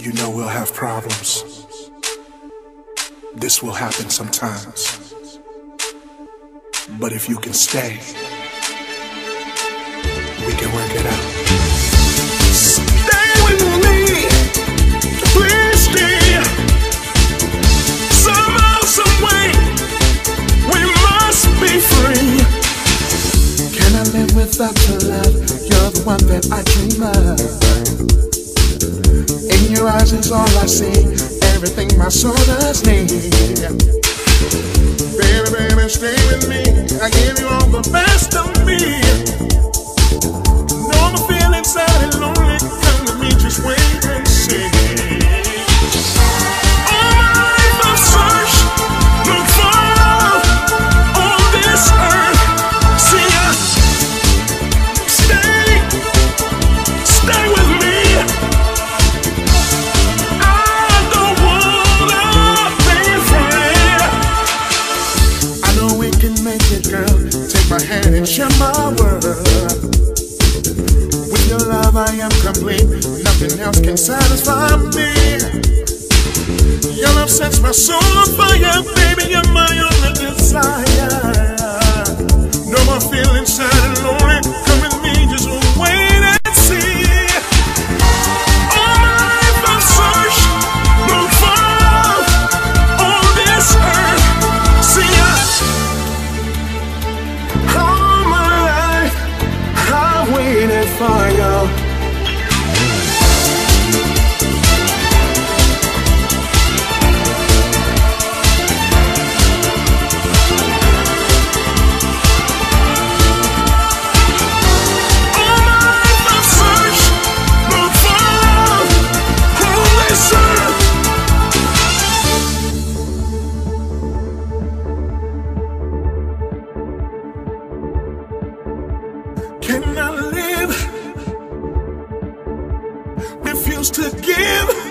You know we'll have problems. This will happen sometimes. But if you can stay, we can work it out. Stay with me, please stay. Somehow, some way, we must be free. Can I live without your love? You're the one that I dream of. In your eyes is all I see, everything my soul does need. Baby, baby, stay with me, I give you all the best of me. Know I'm feeling sad and lonely, come to me, just wait and see. All my life I've searched, look for love on this earth. See ya, stay with me. My hand and share my world. With your love I am complete. Nothing else can satisfy me. Your love sets my soul on fire. Baby, you're my only desire. No more feeling sad and lonely. Come with me, just wait and see. All my life I've searched, look for love on this earth. See ya. Waiting for you. Can I live? Refuse to give.